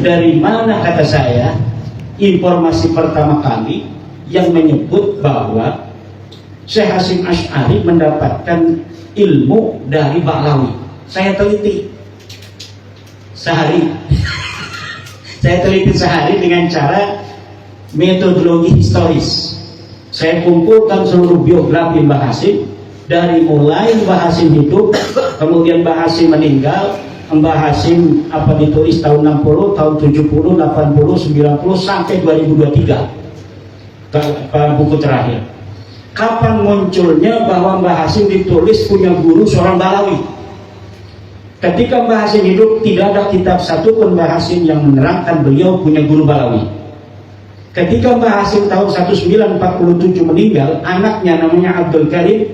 dari mana, kata saya, informasi pertama kali yang menyebut bahwa Syekh Hasyim Asy'ari mendapatkan ilmu dari Ba'lawi? Saya teliti sehari. Saya teliti sehari dengan cara metodologi historis. Saya kumpulkan seluruh biografi Mbah Hasyim, dari mulai Mbah Hasyim hidup, kemudian Mbah Hasyim meninggal, Mbah Hasyim ditulis tahun 60, tahun 70, 80, 90 sampai 2023 buku terakhir. Kapan munculnya bahwa Mbah Hasyim ditulis punya guru seorang Ba'lawi? Ketika Mbah Hasyim hidup, tidak ada kitab satu pun Mbah Hasyim yang menerangkan beliau punya guru Ba'lawi. Ketika Mbah Hasyim tahun 1947 meninggal, anaknya namanya Abdul Karim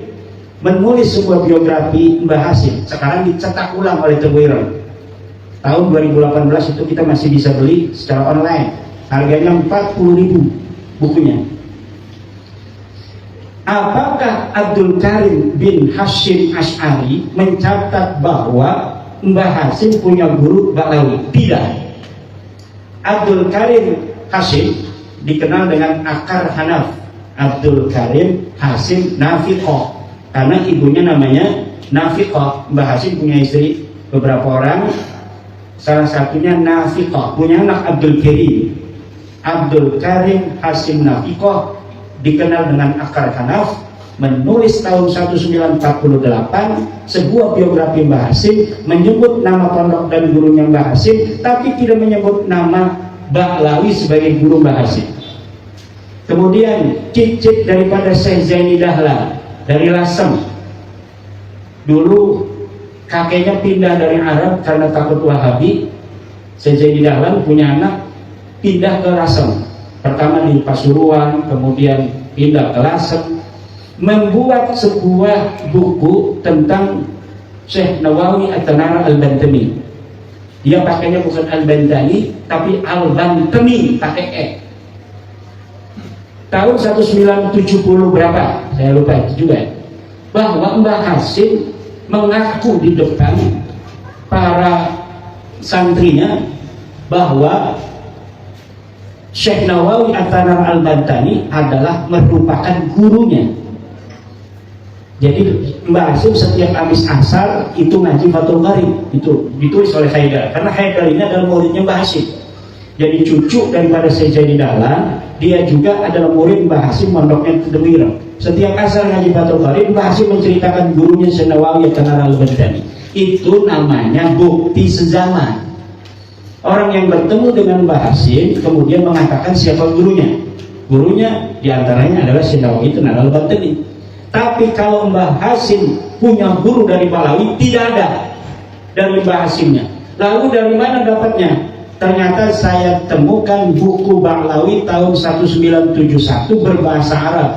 menulis sebuah biografi Mbah Hasyim. Sekarang dicetak ulang oleh Teguiron. Tahun 2018 itu kita masih bisa beli secara online. Harganya 40.000 bukunya. Apakah Abdul Karim bin Hasyim Asy'ari mencatat bahwa Mbah Hasyim punya guru Ba'lawi? Tidak. Abdul Karim Hasyim dikenal dengan akar Hanaf, Abdul Karim Hasyim Nafiqah, karena ibunya namanya Nafiqah. Mbah Hasyim punya istri beberapa orang, salah satunya Nafiqah, punya anak Abdul Karim. Abdul Karim Hasyim Nafiqah dikenal dengan akar Hanaf, menulis tahun 1948 sebuah biografi Mbah Hasyim, menyebut nama pondok dan gurunya Mbah Hasyim, tapi tidak menyebut nama Ba'lawi sebagai guru Mbah Hasyim. Kemudian cicit daripada Syekh Zaini Dahlan dari Lasem. Dulu kakeknya pindah dari Arab karena takut Wahabi. Syekh Zaini Dahlan punya anak pindah ke Lasem. Pertama di Pasuruan, kemudian pindah ke Lasem, membuat sebuah buku tentang Syekh Nawawi At-Tanara Al-Bantami. Dia pakainya bukan Al-Bantani, tapi Al-Bantami, pakai E. Tahun 1970 berapa? Saya lupa itu juga. Bahwa Mbah Hasyim mengaku di depan para santrinya bahwa Syekh Nawawi At-Tanara Al-Bantani adalah merupakan gurunya. Jadi Mbah Hasyim setiap habis asar itu ngaji Fathul Qarib, itu ditulis oleh Haidar, karena Haidar ini adalah muridnya Mbah Hasyim. Jadi cucu daripada Syekh Zaini Dahlan, dia juga adalah murid Mbah Hasyim, mondoknya Teguiron. Setiap asar ngaji Fathul Qarib, Mbah Hasyim menceritakan gurunya Syekh Nawawi At-Tanara Al-Bantani. Itu namanya bukti sezaman. Orang yang bertemu dengan Mbah Hasyim kemudian mengatakan siapa gurunya. Gurunya diantaranya adalah Syekh Nawawi At-Tanara Al-Bantani. Tapi kalau Mbah Hasyim punya guru dari Ba'lawi, tidak ada dari Mbah Hasyimnya. Lalu dari mana dapatnya? Ternyata saya temukan buku Ba'lawi tahun 1971 berbahasa Arab.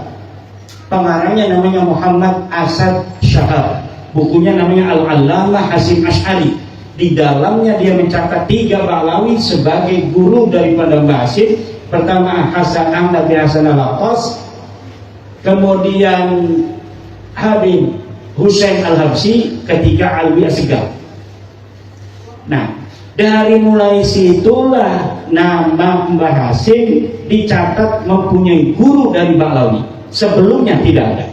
Pengarangnya namanya Muhammad Asad Syahab. Bukunya namanya Al-Allamah Hasyim Asy'ari. Di dalamnya dia mencatat 3 Ba'lawi sebagai guru daripada Mbah Hasyim. Pertama Hasan Ahmad bin Hasan Al-Attas, kemudian Habib Husain Al-Habsyi, ketiga Alwi Asghar. Nah, dari mulai situlah nama Mbah Hasyim dicatat mempunyai guru dari Ba'lawi. Sebelumnya tidak ada.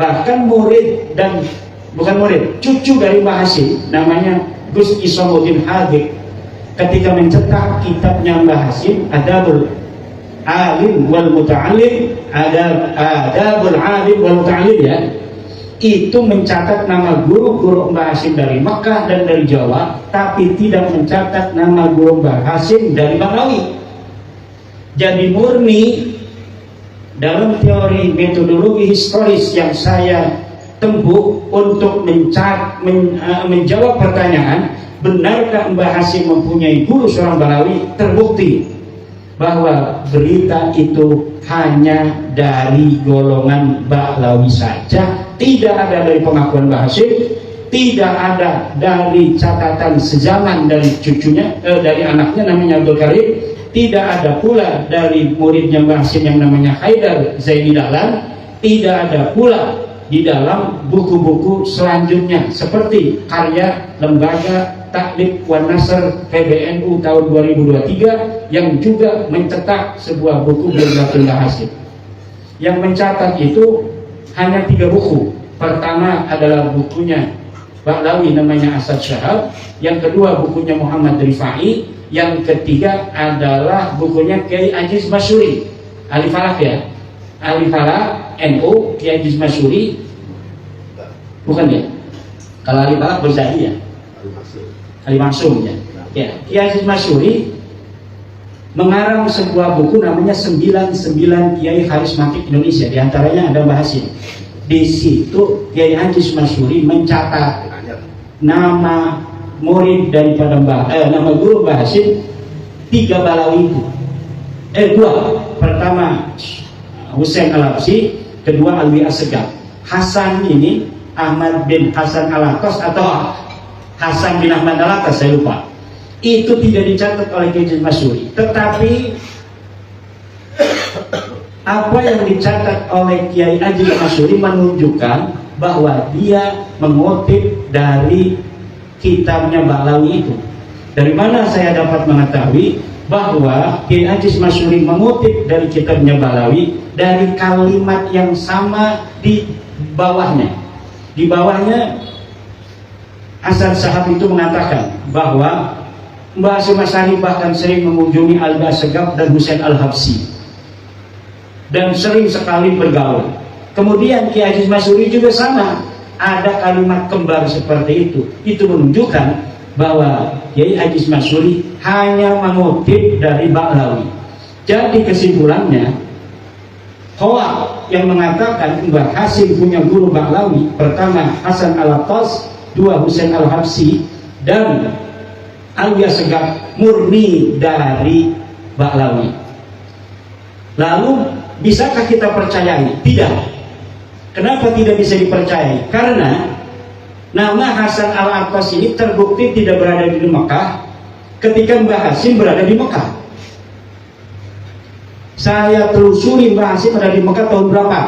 Bahkan murid dan bukan murid, cucu dari Mbah Hasyim namanya Gus Isamuddin Hadid, ketika mencetak kitabnya Mbah Hasyim Adabul Alim wal Muta'allim, Adabul Alim wal Muta'allim, ya, itu mencatat nama guru-guru Mbah Hasyim dari Mekah dan dari Jawa, tapi tidak mencatat nama guru Mbah Hasyim dari Ba'lawi. Jadi murni dalam teori metodologi historis yang saya tempuh untuk menjawab pertanyaan, benarkah Mbah Hasyim mempunyai guru seorang Ba'lawi, terbukti bahwa berita itu hanya dari golongan Ba'lawi saja, tidak ada dari pengakuan Mbah Hasyim, tidak ada dari catatan sezaman dari cucunya, dari anaknya namanya Abdul Karim, tidak ada pula dari muridnya Mbah Hasyim yang namanya Haidar Zaini Dahlan, tidak ada pula di dalam buku-buku selanjutnya seperti karya lembaga Taklif wan Nasr PBNU tahun 2023 yang juga mencetak sebuah buku biografi Mbah Hashim. Yang mencatat itu hanya 3 buku. Pertama adalah bukunya Ba'lawi namanya Asad Syahab, yang kedua bukunya Muhammad Rifai, yang ketiga adalah bukunya Kiai Aziz Masyuri, ahli falak ya, ahli falak NU, Kiai Aziz Masyuri, bukan ya? Kalau ahli falak berzahir ya, ahli maksum ya. Ya, Kiai Aziz Masyuri mengarang sebuah buku namanya 99 Kiai Karismatik Indonesia, diantaranya ada Mbah Hashim. Di situ Kiai Aziz Masyuri mencatat nama murid daripada nama guru Mbah Hashim 3 Balawi itu. 2. Pertama Husain Al-Habsyi, kedua Alwi Assegaf. Hasan ini Ahmad bin Hasan Al-Atas atau Hasan bin Ahmad Al-Atas, saya lupa. Itu tidak dicatat oleh Kiai Aziz Masyuri. Tetapi apa yang dicatat oleh Kiai Aziz Masyuri menunjukkan bahwa dia mengutip dari kitabnya Ba'lawi itu. Dari mana saya dapat mengetahui bahwa Kiai Aziz Masyuri mengutip dari kitabnya Ba'lawi dari kalimat yang sama di bawahnya. Di bawahnya Asad Syahab itu mengatakan bahwa Mbah Hashim Asy'ari bahkan sering mengunjungi Alwi Assegaf dan Husain Al-Habsyi dan sering sekali bergaul. Kemudian Kiai Aziz Masyuri juga sama, ada kalimat kembar seperti itu. Itu menunjukkan bahwa Kiai Aziz Masyuri hanya mengutip dari Ba'lawi. Jadi kesimpulannya, Hoak yang mengatakan Mbah Hashim punya guru Ba'lawi, pertama Hasan Al-Atas, 2 Husain Al-Habsyi, dan Alwi Assegaf murni dari Ba'lawi. Lalu bisakah kita percayai? Tidak. Kenapa tidak bisa dipercayai? Karena nama Hasan Al-Atas ini terbukti tidak berada di Mekah ketika Mbah Hashim berada di Mekah. Saya telusuri Mbah Hashim ada di Mekah tahun berapa,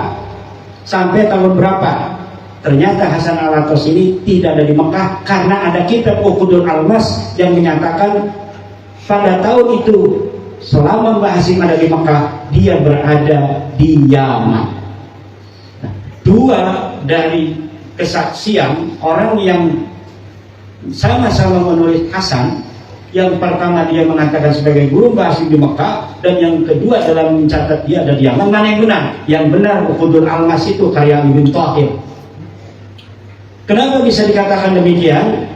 sampai tahun berapa. Ternyata Hasan Al-Atas ini tidak ada di Mekah karena ada kitab Uqudul Almas yang menyatakan pada tahun itu selama Mbah Hashim ada di Mekah, dia berada di Yaman. Nah, 2 dari kesaksian orang yang sama-sama menulis Hasan, yang pertama dia mengatakan sebagai guru Mbah Hashim di Mekah, dan yang kedua dalam mencatat dia ada di Yaman. Mana yang benar? Yang benar Uqudul Almas itu karya Ibn Thaqib. Kenapa bisa dikatakan demikian?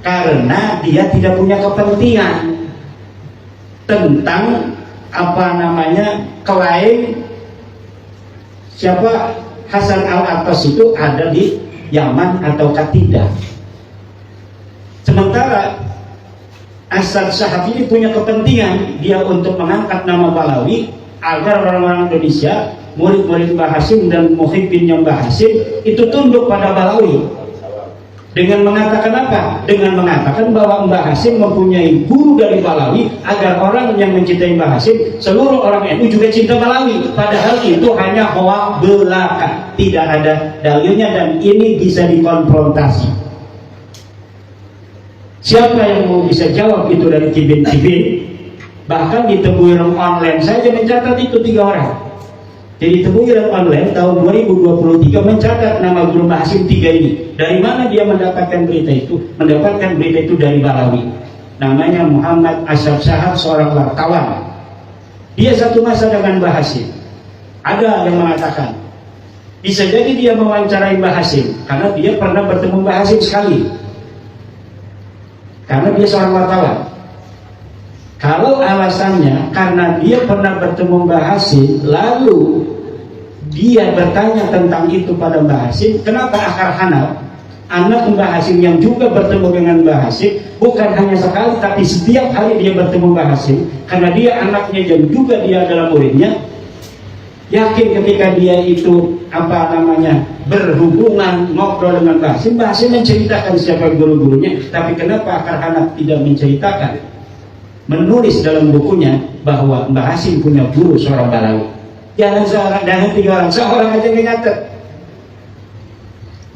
Karena dia tidak punya kepentingan tentang klaim siapa Hasan Al-Atas itu ada di Yaman ataukah tidak. Sementara Asad Syahab ini punya kepentingan dia untuk mengangkat nama Ba'lawi agar orang-orang Indonesia, murid-murid Mbah Hashim dan muhibbinnya Mbah Hashim itu tunduk pada Ba'lawi. Dengan mengatakan apa? Dengan mengatakan bahwa Mbah Hashim mempunyai guru dari Ba'lawi agar orang yang mencintai Mbah Hashim, seluruh orang NU juga cinta Ba'lawi. Padahal itu hanya hoak belaka, tidak ada dalilnya, dan ini bisa dikonfrontasi. Siapa yang mau bisa jawab itu dari Kibin-Kibin? Bahkan di Tebuireng Online saja mencatat itu 3 orang. Jadi Tebuireng Online tahun 2023 mencatat nama guru Mbah Hashim 3 ini. Dari mana dia mendapatkan berita itu? Mendapatkan berita itu dari Ba'lawi. Namanya Muhammad Asad Syahab, seorang wartawan. Dia satu masa dengan Mbah Hashim. Ada yang mengatakan bisa jadi dia mewawancarai Mbah Hashim karena dia pernah bertemu Mbah Hashim sekali. Karena dia seorang wartawan. Kalau alasannya karena dia pernah bertemu Mbah Hashim, lalu dia bertanya tentang itu pada Mbah Hashim, kenapa Akar Hanaf, anak Mbah Hashim yang juga bertemu dengan Mbah Hashim, bukan hanya sekali tapi setiap hari dia bertemu Mbah Hashim, karena dia anaknya dan juga dia adalah muridnya, yakin ketika dia itu berhubungan ngobrol dengan Mbah Hashim menceritakan siapa guru-gurunya. Tapi kenapa Akar Hanaf tidak menceritakan, menulis dalam bukunya bahwa Mbah Hashim punya guru seorang Ba'lawi? Jangan seorang, jangan 3 orang, seorang aja yang nyatet.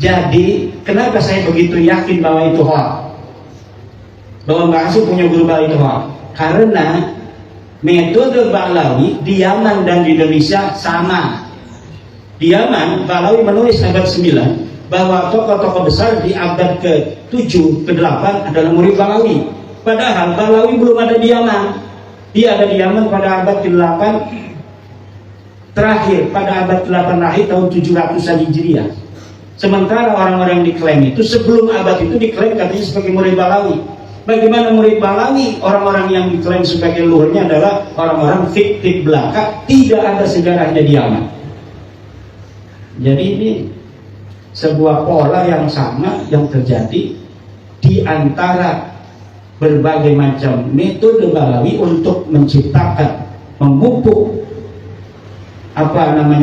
Jadi kenapa saya begitu yakin bahwa itu hoax? bahwa Mbah Hasim punya guru Balawi Toha, karena metode Balawi di Yaman dan di Indonesia sama. Di Yaman, Balawi menulis abad 9 bahwa tokoh-tokoh besar di abad ke-7, ke-8 adalah murid Balawi. Padahal Balawi belum ada di Yaman. Dia ada di Yaman pada abad ke-8 terakhir, pada abad ke-8 akhir tahun 700-an Hijriah. Sementara orang-orang yang diklaim itu sebelum abad itu diklaim katanya sebagai murid Balawi. Bagaimana murid Balawi? Orang-orang yang diklaim sebagai luhurnya adalah orang-orang fiktif belaka, tidak ada sejarahnya di Yaman. Jadi ini sebuah pola yang sama yang terjadi di antara berbagai macam metode Balawi untuk menciptakan, memupuk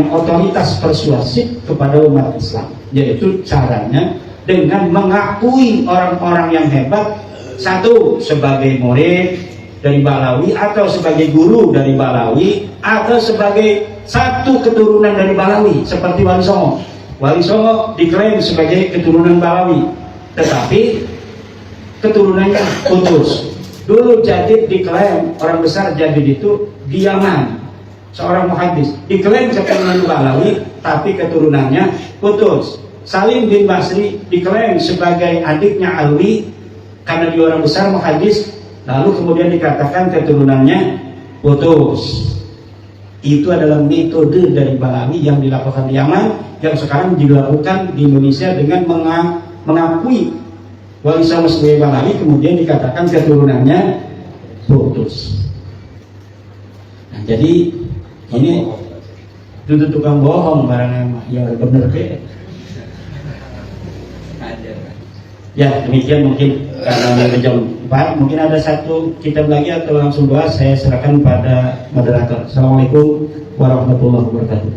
otoritas persuasif kepada umat Islam, yaitu caranya dengan mengakui orang-orang yang hebat, satu sebagai murid dari Balawi atau sebagai guru dari Balawi atau sebagai satu keturunan dari Balawi, seperti Wali Songo. Wali Songo diklaim sebagai keturunan Balawi, tetapi keturunannya putus. Dulu Jadid diklaim, orang besar Jadid itu di Yaman, seorang muhaddis, diklaim keturunan Balawi, tapi keturunannya putus. Salim bin Basri diklaim sebagai adiknya Alwi, karena dia orang besar muhaddis, lalu kemudian dikatakan keturunannya putus. Itu adalah metode dari Balawi yang dilakukan di Yaman, yang sekarang dilakukan di Indonesia dengan mengakui Wali Songo sebagai Balawi, kemudian dikatakan keturunannya putus. Nah, jadi ini itu tukang bohong barangnya, ya bener ke. Ya demikian, mungkin karena jam 4 mungkin ada satu kitab lagi atau langsung doa, saya serahkan pada moderator. Assalamualaikum warahmatullahi wabarakatuh.